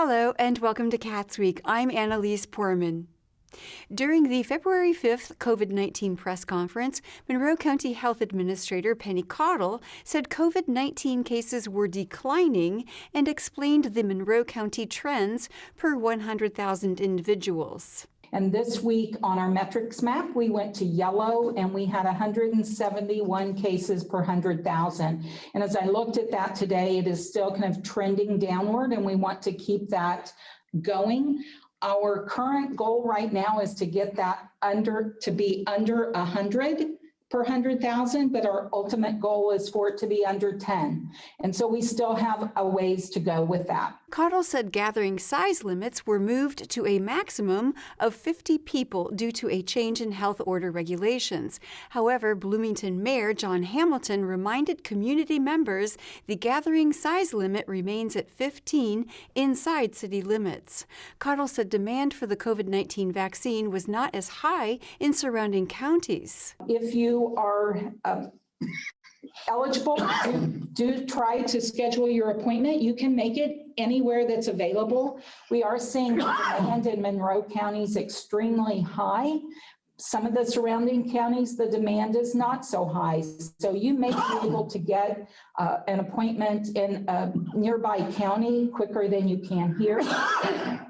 Hello and welcome to CATSweek. I'm Annalise Poorman. During the February 5th COVID-19 press conference, Monroe County Health Administrator Penny Cottle said COVID-19 cases were declining and explained the Monroe County trends per 100,000 individuals. And this week on our metrics map, we went to yellow and we had 171 cases per 100,000. And as I looked at that today, it is still kind of trending downward and we want to keep that going. Our current goal right now is to get that to be under 100 per 100,000, but our ultimate goal is for it to be under 10. And so we still have a ways to go with that. Cottle said gathering size limits were moved to a maximum of 50 people due to a change in health order regulations. However, Bloomington Mayor John Hamilton reminded community members the gathering size limit remains at 15 inside city limits. Cottle said demand for the COVID-19 vaccine was not as high in surrounding counties. If you are eligible, do try to schedule your appointment. You can make it anywhere that's available. We are seeing the demand in Monroe County is extremely high. Some of the surrounding counties, the demand is not so high. So you may be able to get an appointment in a nearby county quicker than you can here.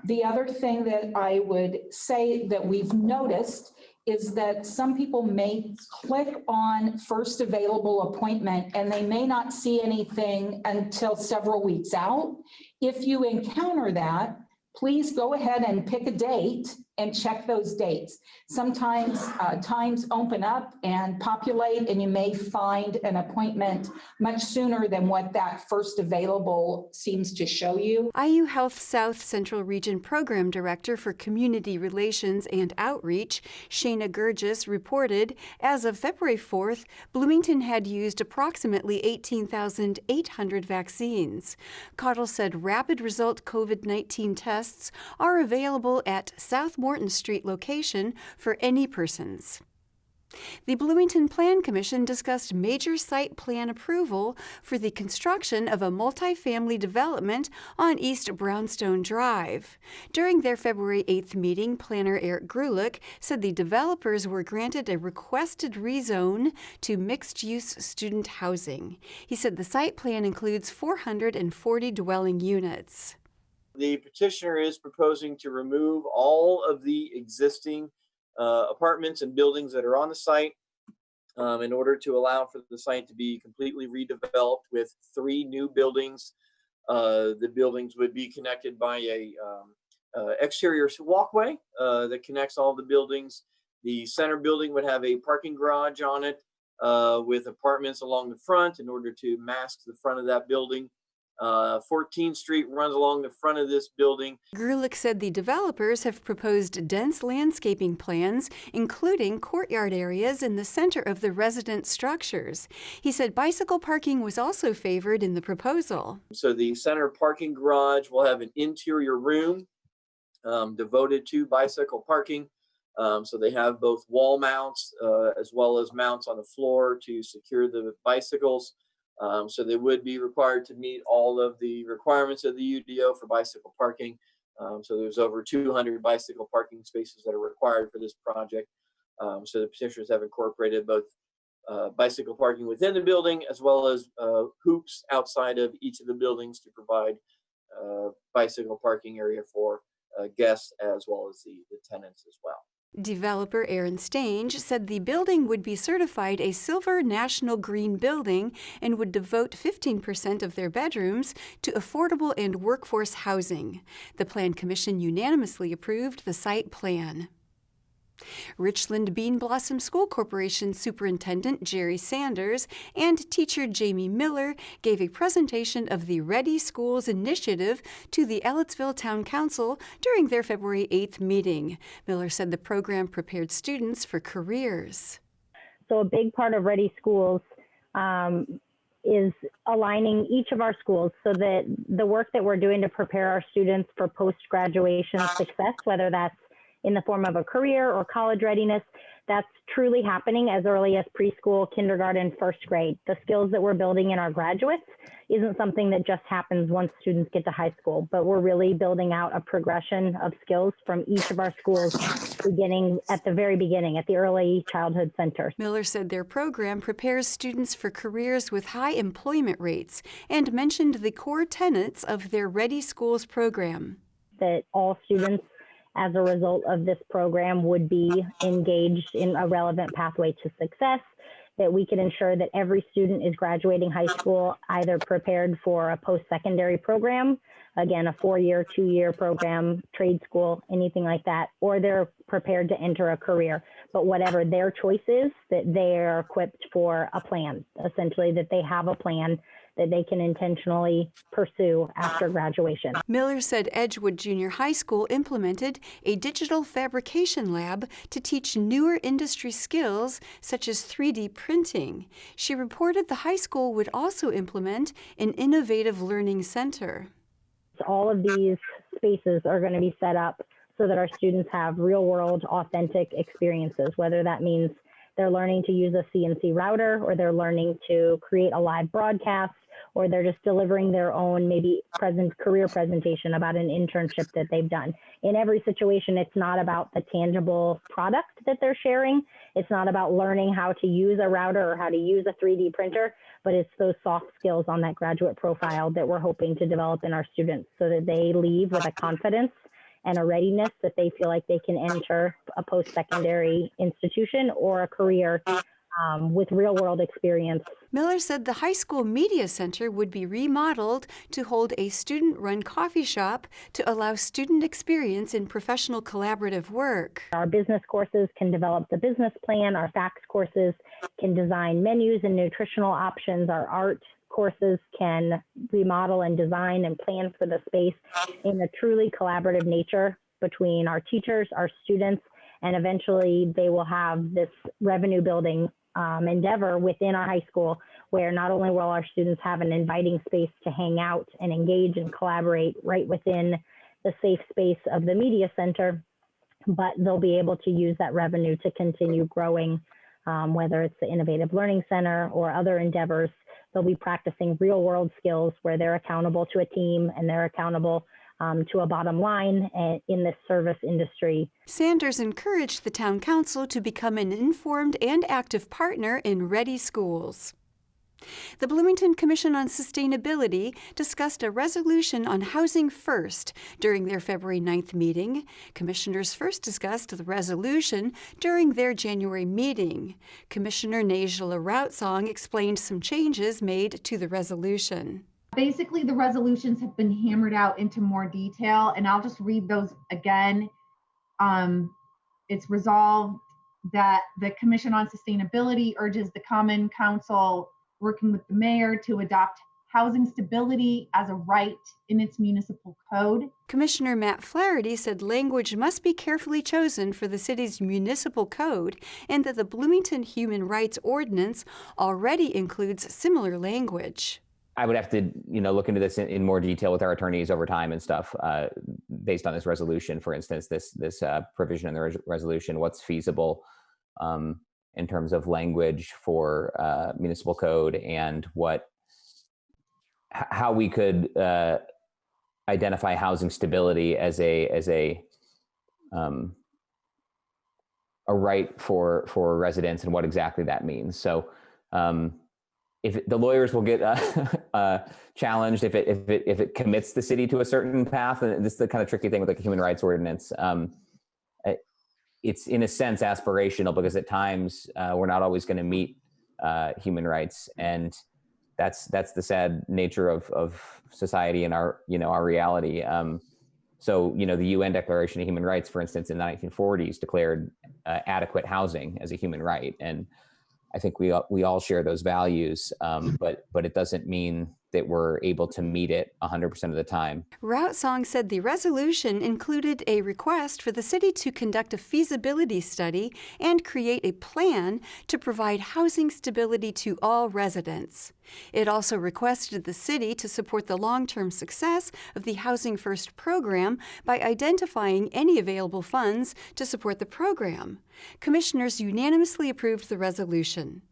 The other thing that I would say that we've noticed is that some people may click on first available appointment and they may not see anything until several weeks out. If you encounter that, please go ahead and pick a date and check those dates. Sometimes times open up and populate and you may find an appointment much sooner than what that first available seems to show you. IU Health South Central Region Program Director for Community Relations and Outreach, Shayna Gurgis, reported as of February 4th, Bloomington had used approximately 18,800 vaccines. Cottle said rapid result COVID-19 tests are available at South Morton Street location for any persons. The Bloomington Plan Commission discussed major site plan approval for the construction of a multifamily development on East Brownstone Drive. During their February 8th meeting, planner Eric Grulich said the developers were granted a requested rezone to mixed-use student housing. He said the site plan includes 440 dwelling units. The petitioner is proposing to remove all of the existing apartments and buildings that are on the site in order to allow for the site to be completely redeveloped with 3 new buildings. The buildings would be connected by a exterior walkway that connects all the buildings. The center building would have a parking garage on it with apartments along the front in order to mask the front of that building. 14th Street runs along the front of this building. Grulich said the developers have proposed dense landscaping plans, including courtyard areas in the center of the resident structures. He said bicycle parking was also favored in the proposal. So the center parking garage will have an interior room devoted to bicycle parking. So they have both wall mounts as well as mounts on the floor to secure the bicycles. So they would be required to meet all of the requirements of the UDO for bicycle parking. So there's over 200 bicycle parking spaces that are required for this project. So the petitioners have incorporated both bicycle parking within the building as well as hoops outside of each of the buildings to provide bicycle parking area for guests as well as the tenants as well. Developer Aaron Stange said the building would be certified a Silver National Green Building and would devote 15% of their bedrooms to affordable and workforce housing. The Plan Commission unanimously approved the site plan. Richland Bean Blossom School Corporation Superintendent Jerry Sanders and teacher Jamie Miller gave a presentation of the Ready Schools initiative to the Ellettsville Town Council during their February 8th meeting. Miller said the program prepared students for careers. So a big part of Ready Schools is aligning each of our schools so that the work that we're doing to prepare our students for post-graduation success, whether that's in the form of a career or college readiness, that's truly happening as early as preschool, kindergarten, first grade. The skills that we're building in our graduates isn't something that just happens once students get to high school, but we're really building out a progression of skills from each of our schools, beginning at the very beginning, at the early childhood centers. Miller said their program prepares students for careers with high employment rates and mentioned the core tenets of their Ready Schools program. That all students, as a result of this program, would be engaged in a relevant pathway to success, that we can ensure that every student is graduating high school either prepared for a post-secondary program, again, a 4-year, 2-year program, trade school, anything like that, or they're prepared to enter a career. But whatever their choice is, that they're equipped for a plan, essentially that they have a plan that they can intentionally pursue after graduation. Miller said Edgewood Junior High School implemented a digital fabrication lab to teach newer industry skills such as 3D printing. She reported the high school would also implement an innovative learning center. All of these spaces are going to be set up so that our students have real-world, authentic experiences, whether that means they're learning to use a CNC router, or they're learning to create a live broadcast, or they're just delivering their own maybe career presentation about an internship that they've done. In every situation, it's not about the tangible product that they're sharing. It's not about learning how to use a router or how to use a 3D printer, but it's those soft skills on that graduate profile that we're hoping to develop in our students so that they leave with a confidence and a readiness that they feel like they can enter a post-secondary institution or a career with real-world experience. Miller said the high school media center would be remodeled to hold a student-run coffee shop to allow student experience in professional collaborative work. Our business courses can develop the business plan. Our FACS courses can design menus and nutritional options. Our art courses can remodel and design and plan for the space in a truly collaborative nature between our teachers, our students, and eventually they will have this revenue building endeavor within our high school, where not only will our students have an inviting space to hang out and engage and collaborate right within the safe space of the media center, but they'll be able to use that revenue to continue growing, whether it's the Innovative Learning Center or other endeavors. They'll be practicing real world skills where they're accountable to a team and they're accountable to a bottom line in this service industry. Sanders encouraged the town council to become an informed and active partner in Ready Schools. The Bloomington Commission on Sustainability discussed a resolution on Housing First during their February 9th meeting. Commissioners first discussed the resolution during their January meeting. Commissioner Najla Routsong explained some changes made to the resolution. Basically, the resolutions have been hammered out into more detail, and I'll just read those again. It's resolved that the Commission on Sustainability urges the Common Council, working with the mayor, to adopt housing stability as a right in its municipal code. Commissioner Matt Flaherty said language must be carefully chosen for the city's municipal code and that the Bloomington Human Rights Ordinance already includes similar language. I would have to, look into this in more detail with our attorneys over time and stuff, based on this resolution. For instance, this provision in the resolution, what's feasible in terms of language for municipal code, and how we could identify housing stability as a right for residents, and what exactly that means. So. If the lawyers will get challenged if it commits the city to a certain path, and this is the kind of tricky thing with like a human rights ordinance. It's in a sense aspirational, because at times we're not always going to meet human rights, and that's the sad nature of society and our reality. So the UN Declaration of Human Rights, for instance, in the 1940s declared adequate housing as a human right, and I think we all share those values, but it doesn't mean that we're able to meet it 100% of the time. Route Song said the resolution included a request for the city to conduct a feasibility study and create a plan to provide housing stability to all residents. It also requested the city to support the long-term success of the Housing First program by identifying any available funds to support the program. Commissioners unanimously approved the resolution.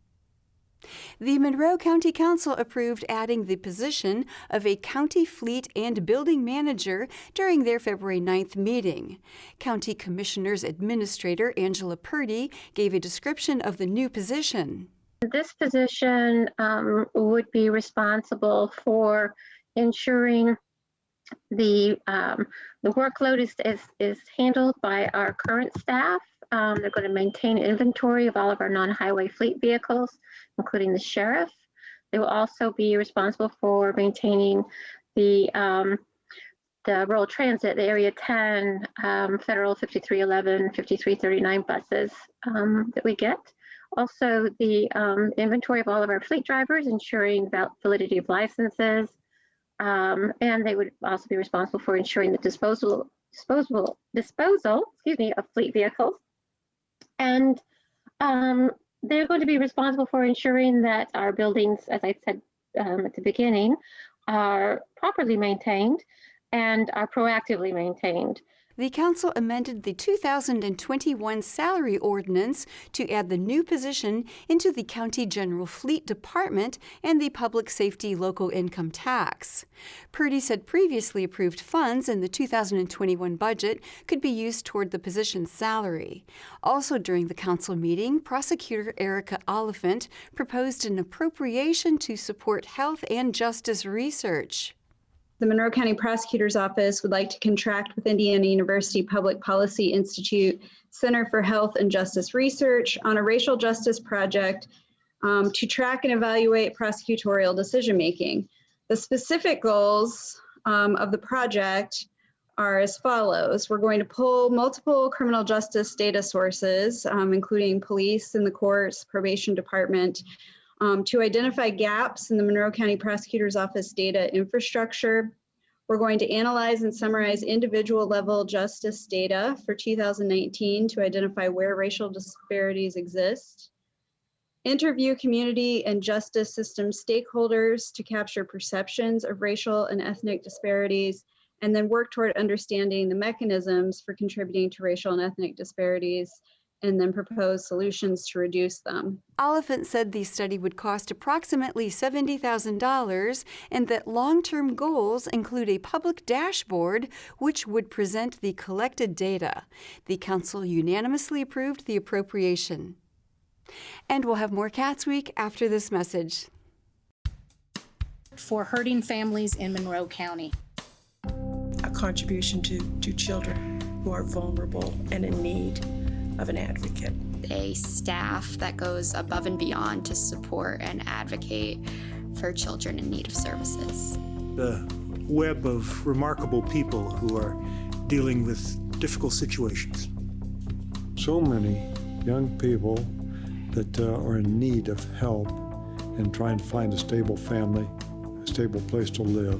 The Monroe County Council approved adding the position of a county fleet and building manager during their February 9th meeting. County Commissioners Administrator Angela Purdy gave a description of the new position. This position would be responsible for ensuring the workload is handled by our current staff. They're going to maintain inventory of all of our non-highway fleet vehicles, including the sheriff. They will also be responsible for maintaining the rural transit, the Area 10, Federal 5311, 5339 buses that we get. Also, the inventory of all of our fleet drivers, ensuring validity of licenses. And they would also be responsible for ensuring the disposal of fleet vehicles. And they're going to be responsible for ensuring that our buildings, as I said at the beginning, are properly maintained and are proactively maintained. The council amended the 2021 salary ordinance to add the new position into the County General Fleet Department and the Public Safety Local Income Tax. Purdy said previously approved funds in the 2021 budget could be used toward the position's salary. Also during the council meeting, Prosecutor Erica Oliphant proposed an appropriation to support health and justice research. The Monroe County Prosecutor's Office would like to contract with Indiana University Public Policy Institute Center for Health and Justice Research on a racial justice project to track and evaluate prosecutorial decision-making. The specific goals of the project are as follows. We're going to pull multiple criminal justice data sources, including police and the courts, probation department, to identify gaps in the Monroe County Prosecutor's Office data infrastructure. We're going to analyze and summarize individual level justice data for 2019 to identify where racial disparities exist. Interview community and justice system stakeholders to capture perceptions of racial and ethnic disparities, and then work toward understanding the mechanisms for contributing to racial and ethnic disparities, and then propose solutions to reduce them. Oliphant said the study would cost approximately $70,000 and that long-term goals include a public dashboard which would present the collected data. The council unanimously approved the appropriation. And we'll have more CATSweek after this message. For hurting families in Monroe County. A contribution to children who are vulnerable and in need of an advocate. A staff that goes above and beyond to support and advocate for children in need of services. The web of remarkable people who are dealing with difficult situations. So many young people that are in need of help and trying to find a stable family, a stable place to live.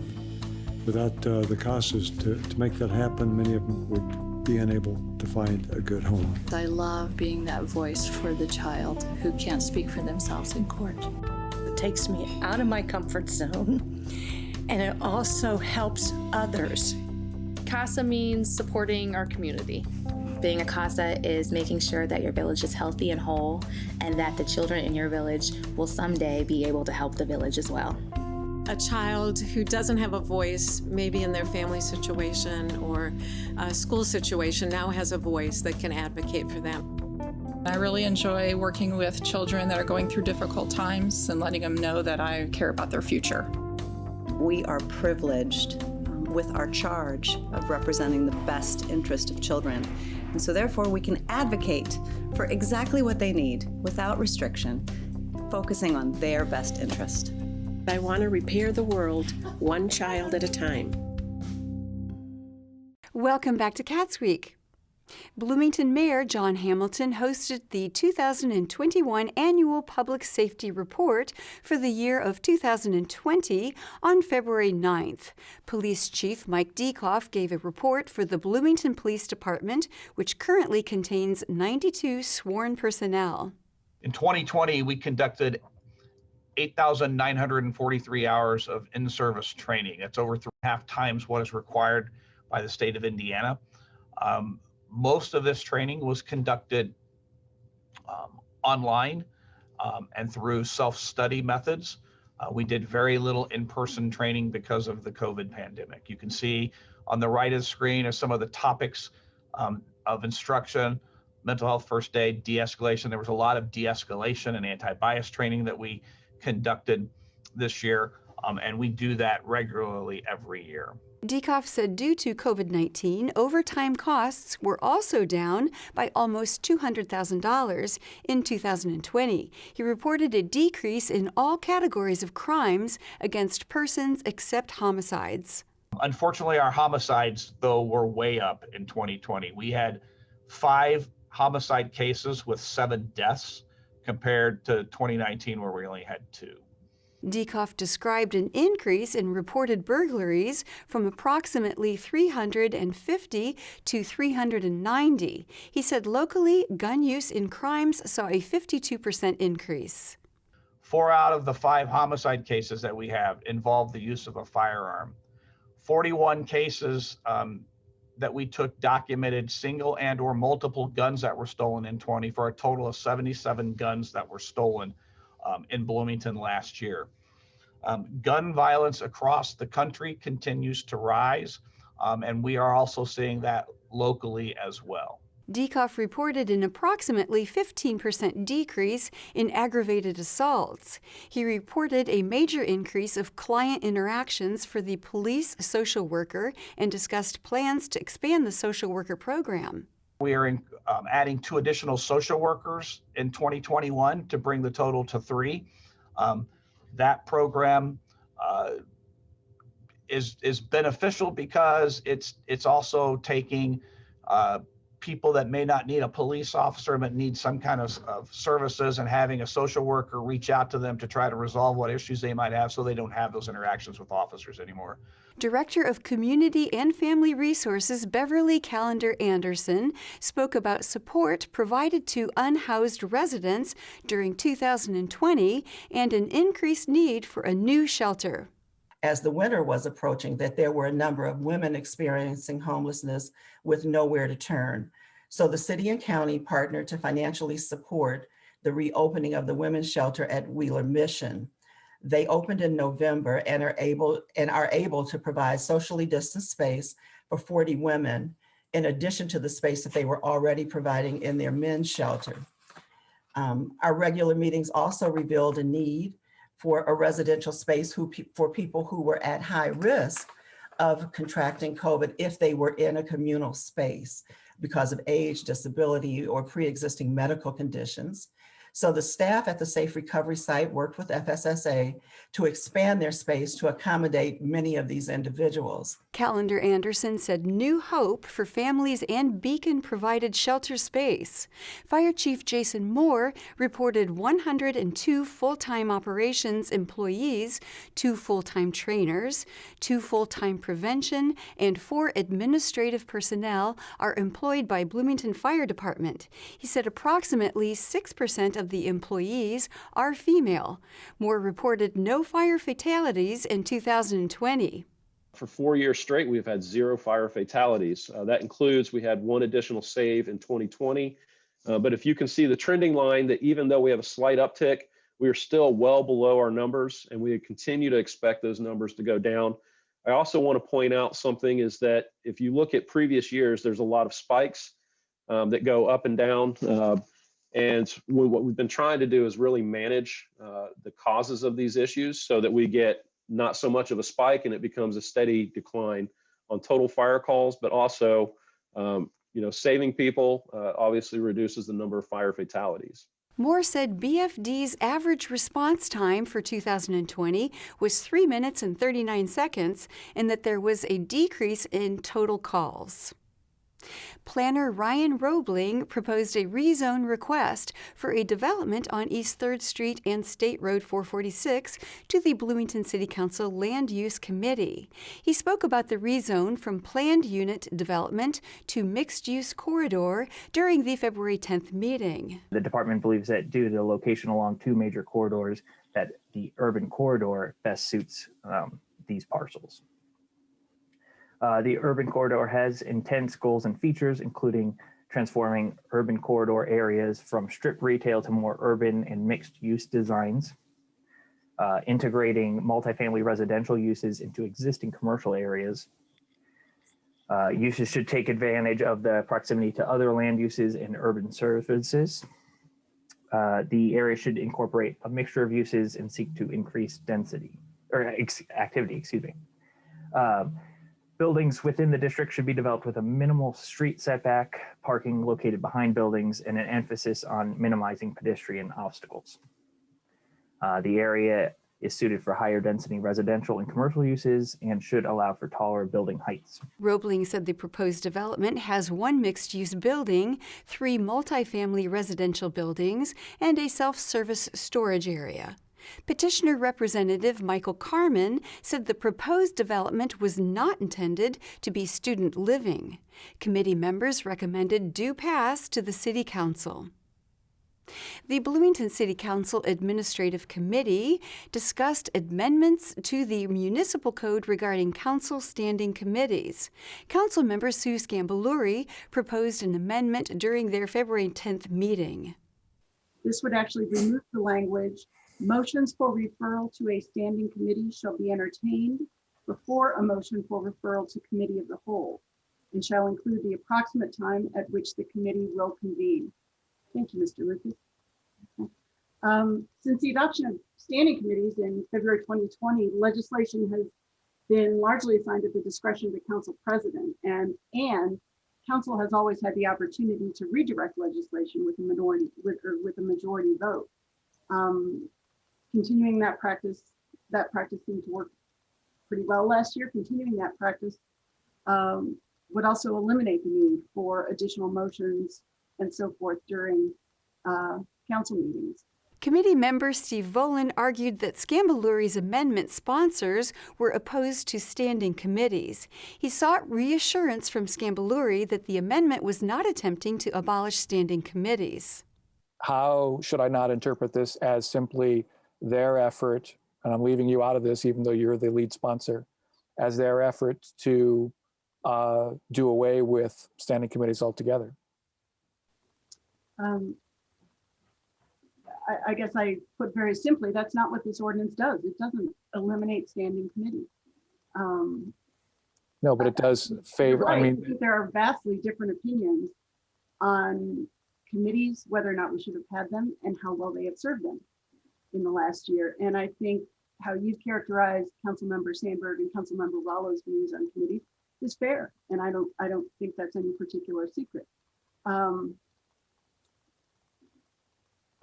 Without the CASAs to make that happen, many of them would be unable to find a good home. I love being that voice for the child who can't speak for themselves in court. It takes me out of my comfort zone, and it also helps others. CASA means supporting our community. Being a CASA is making sure that your village is healthy and whole, and that the children in your village will someday be able to help the village as well. A child who doesn't have a voice, maybe in their family situation or a school situation, now has a voice that can advocate for them. I really enjoy working with children that are going through difficult times and letting them know that I care about their future. We are privileged with our charge of representing the best interest of children. And so therefore we can advocate for exactly what they need without restriction, focusing on their best interest. I want to repair the world one child at a time. Welcome back to CATSweek. Bloomington Mayor John Hamilton hosted the 2021 Annual Public Safety Report for the year of 2020 on February 9th. Police Chief Mike Dekoff gave a report for the Bloomington Police Department, which currently contains 92 sworn personnel. In 2020, we conducted 8,943 hours of in-service training. That's over 3.5 times what is required by the state of Indiana. Most of this training was conducted online and through self-study methods. We did very little in-person training because of the COVID pandemic. You can see on the right of the screen are some of the topics of instruction: mental health first aid, de-escalation. There was a lot of de-escalation and anti-bias training that we conducted this year, and we do that regularly every year. Dekoff said due to COVID-19, overtime costs were also down by almost $200,000 in 2020. He reported a decrease in all categories of crimes against persons except homicides. Unfortunately, our homicides, though, were way up in 2020. We had 5 homicide cases with 7 deaths compared to 2019, where we only had 2. Dekoff described an increase in reported burglaries from approximately 350 to 390. He said locally, gun use in crimes saw a 52% increase. 4 out of the 5 homicide cases that we have involved the use of a firearm. 41 cases that we took documented single and or multiple guns that were stolen in 20, for a total of 77 guns that were stolen in Bloomington last year. Gun violence across the country continues to rise, and we are also seeing that locally as well. Dekoff reported an approximately 15% decrease in aggravated assaults. He reported a major increase of client interactions for the police social worker and discussed plans to expand the social worker program. We are adding 2 additional social workers in 2021 to bring the total to 3. That program is beneficial because it's also taking people that may not need a police officer but need some kind of services, and having a social worker reach out to them to try to resolve what issues they might have so they don't have those interactions with officers anymore. Director of Community and Family Resources Beverly Callender Anderson spoke about support provided to unhoused residents during 2020 and an increased need for a new shelter. As the winter was approaching, that there were a number of women experiencing homelessness with nowhere to turn. So the city and county partnered to financially support the reopening of the women's shelter at Wheeler Mission. They opened in November and are able to provide socially distanced space for 40 women, in addition to the space that they were already providing in their men's shelter. Our regular meetings also revealed a need for a residential space for people who were at high risk of contracting COVID if they were in a communal space because of age, disability, or pre-existing medical conditions. So the staff at the Safe Recovery site worked with FSSA to expand their space to accommodate many of these individuals. Callender Anderson said new hope for families and Beacon provided shelter space. Fire Chief Jason Moore reported 102 full-time operations employees, 2 full-time trainers, 2 full-time prevention, and 4 administrative personnel are employed by Bloomington Fire Department. He said approximately 6% of the employees are female. Moore reported no fire fatalities in 2020. For 4 years straight, we've had 0 fire fatalities. That includes, we had 1 additional save in 2020. But if you can see the trending line, that even though we have a slight uptick, we are still well below our numbers, and we continue to expect those numbers to go down. I also want to point out something is that if you look at previous years, there's a lot of spikes that go up and down. And what we've been trying to do is really manage the causes of these issues so that we get not so much of a spike and it becomes a steady decline on total fire calls, but also, saving people obviously reduces the number of fire fatalities. Moore said BFD's average response time for 2020 was 3 minutes and 39 seconds, and that there was a decrease in total calls. Planner Ryan Roebling proposed a rezone request for a development on East 3rd Street and State Road 446 to the Bloomington City Council Land Use Committee. He spoke about the rezone from planned unit development to mixed-use corridor during the February 10th meeting. The department believes that due to the location along two major corridors, that the urban corridor best suits these parcels. The urban corridor has intense goals and features, including transforming urban corridor areas from strip retail to more urban and mixed-use designs, integrating multifamily residential uses into existing commercial areas. Uses should take advantage of the proximity to other land uses and urban services. The area should incorporate a mixture of uses and seek to increase density or activity, excuse me. Buildings within the district should be developed with a minimal street setback, parking located behind buildings, and an emphasis on minimizing pedestrian obstacles. The area is suited for higher density residential and commercial uses and should allow for taller building heights. Roebling said the proposed development has one mixed-use building, 3 multifamily residential buildings, and a self-service storage area. Petitioner Representative Michael Carmen said the proposed development was not intended to be student living. Committee members recommended due pass to the City Council. The Bloomington City Council Administrative Committee discussed amendments to the municipal code regarding council standing committees. Councilmember Sue Scambaluri proposed an amendment during their February 10th meeting. This would actually remove the language, motions for referral to a standing committee shall be entertained before a motion for referral to committee of the whole, and shall include the approximate time at which the committee will convene. Thank you, Mr. Lucas. Since the adoption of standing committees in February 2020, legislation has been largely assigned at the discretion of the council president, and council has always had the opportunity to redirect legislation with a majority vote. Continuing that practice seemed to work pretty well last year. Continuing that practice would also eliminate the need for additional motions and so forth during council meetings. Committee member Steve Volan argued that Scambaluri's amendment sponsors were opposed to standing committees. He sought reassurance from Scambaluri that the amendment was not attempting to abolish standing committees. How should I not interpret this as simply their effort, and I'm leaving you out of this even though you're the lead sponsor, as their effort to do away with standing committees altogether? I guess I put very simply, that's not what this ordinance does. It doesn't eliminate standing committees. No, but it does favor, right. I mean. I think there are vastly different opinions on committees, whether or not we should have had them and how well they have served them in the last year. And I think how you've characterized Councilmember Sandberg and Councilmember Rollo's views on committees is fair. And I don't think that's any particular secret.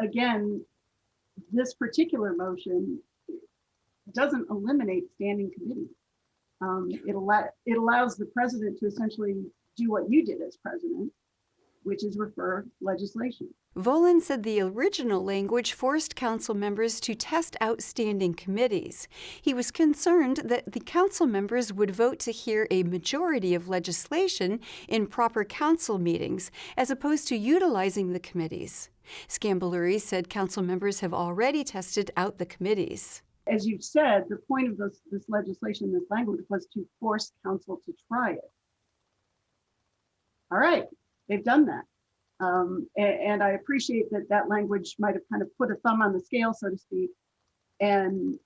Again, this particular motion doesn't eliminate standing committees. It allows the president to essentially do what you did as president, which is refer legislation. Volan said the original language forced council members to test out standing committees. He was concerned that the council members would vote to hear a majority of legislation in proper council meetings, as opposed to utilizing the committees. Scambaluri said council members have already tested out the committees. As you've said, the point of this legislation, this language, was to force council to try it. All right, they've done that. And I appreciate that language might have kind of put a thumb on the scale, so to speak, and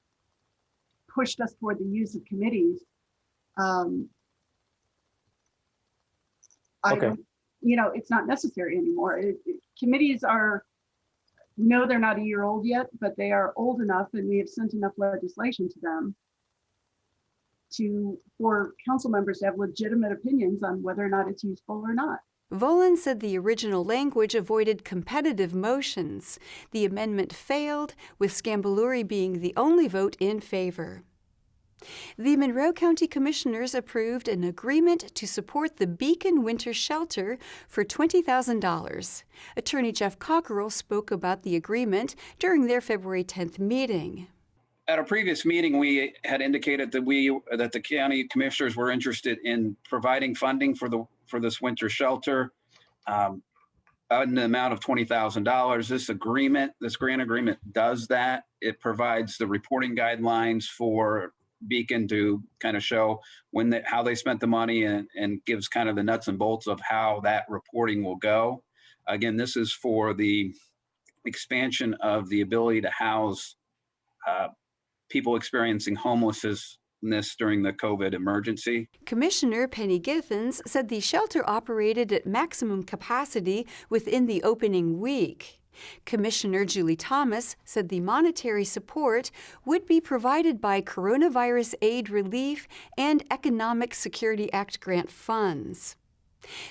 pushed us toward the use of committees. It's not necessary anymore. Committees are, no, they're not a year old yet, but they are old enough, and we have sent enough legislation to them for council members to have legitimate opinions on whether or not it's useful or not. Volan said the original language avoided competitive motions. The amendment failed, with Scambaluri being the only vote in favor. The Monroe County Commissioners approved an agreement to support the Beacon Winter Shelter for $20,000. Attorney Jeff Cockerell spoke about the agreement during their February 10th meeting. At a previous meeting, we had indicated that the county commissioners were interested in providing funding for this winter shelter in the amount of $20,000. This grant agreement does that. It provides the reporting guidelines for Beacon to kind of show how they spent the money and gives kind of the nuts and bolts of how that reporting will go. Again, this is for the expansion of the ability to house people experiencing homelessness during the COVID emergency. Commissioner Penny Githens said the shelter operated at maximum capacity within the opening week. Commissioner Julie Thomas said the monetary support would be provided by Coronavirus Aid Relief and Economic Security Act grant funds.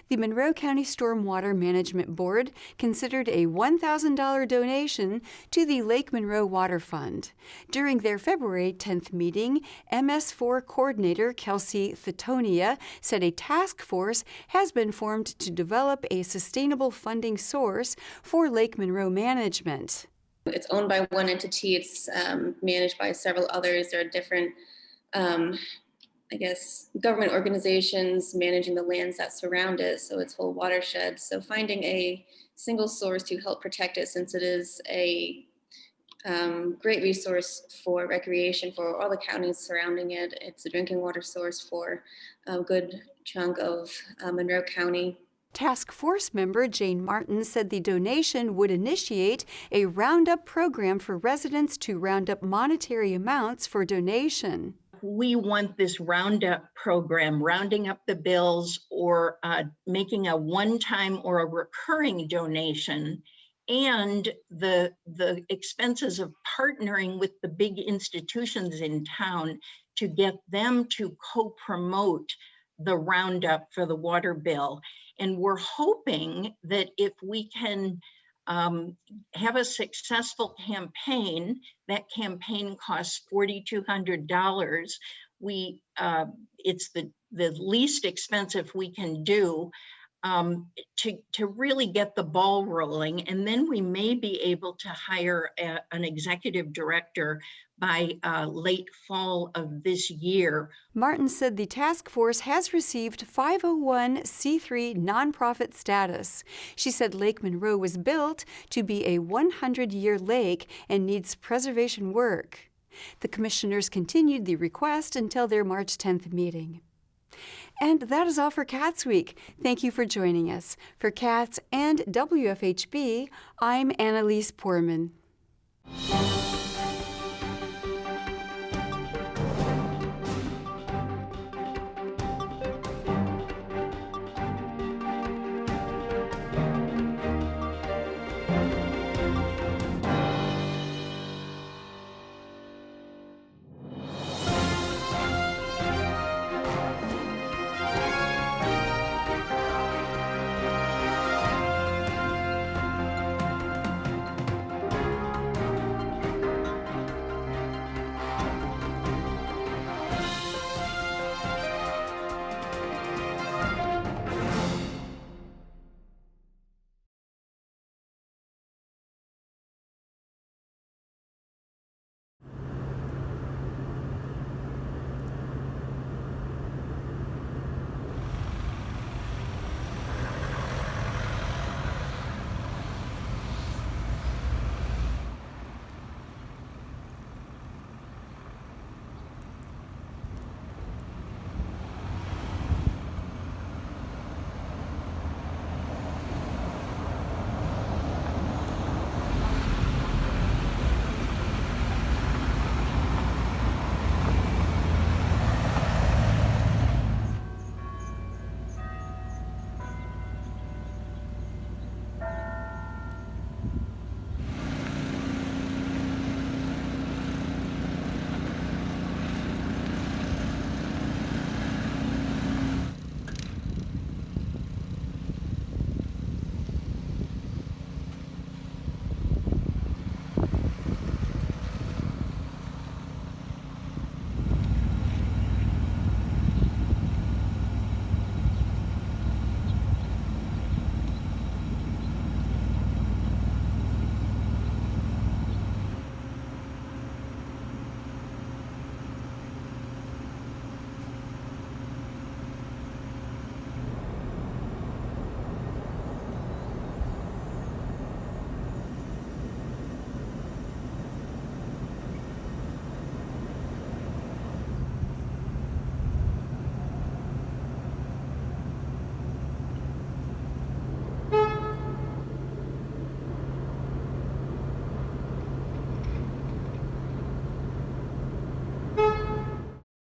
The Monroe County Stormwater Management Board considered a $1,000 donation to the Lake Monroe Water Fund. During their February 10th meeting, MS4 Coordinator Kelsey Thetonia said a task force has been formed to develop a sustainable funding source for Lake Monroe management. It's owned by one entity. It's managed by several others. There are different government organizations managing the lands that surround it, so its whole watershed. So finding a single source to help protect it, since it is a great resource for recreation for all the counties surrounding it. It's a drinking water source for a good chunk of Monroe County. Task Force member Jane Martin said the donation would initiate a roundup program for residents to round up monetary amounts for donation. We want this roundup program, rounding up the bills or making a one-time or a recurring donation, and the expenses of partnering with the big institutions in town to get them to co-promote the roundup for the water bill. And we're hoping that if we can have a successful campaign, that campaign costs $4,200. It's the least expensive we can do to really get the ball rolling. And then we may be able to hire an executive director by late fall of this year. Martin said the task force has received 501c3 nonprofit status. She said Lake Monroe was built to be a 100-year lake and needs preservation work. The commissioners continued the request until their March 10th meeting. And that is all for CATSweek. Thank you for joining us. For CATS and WFHB, I'm Annalise Poorman.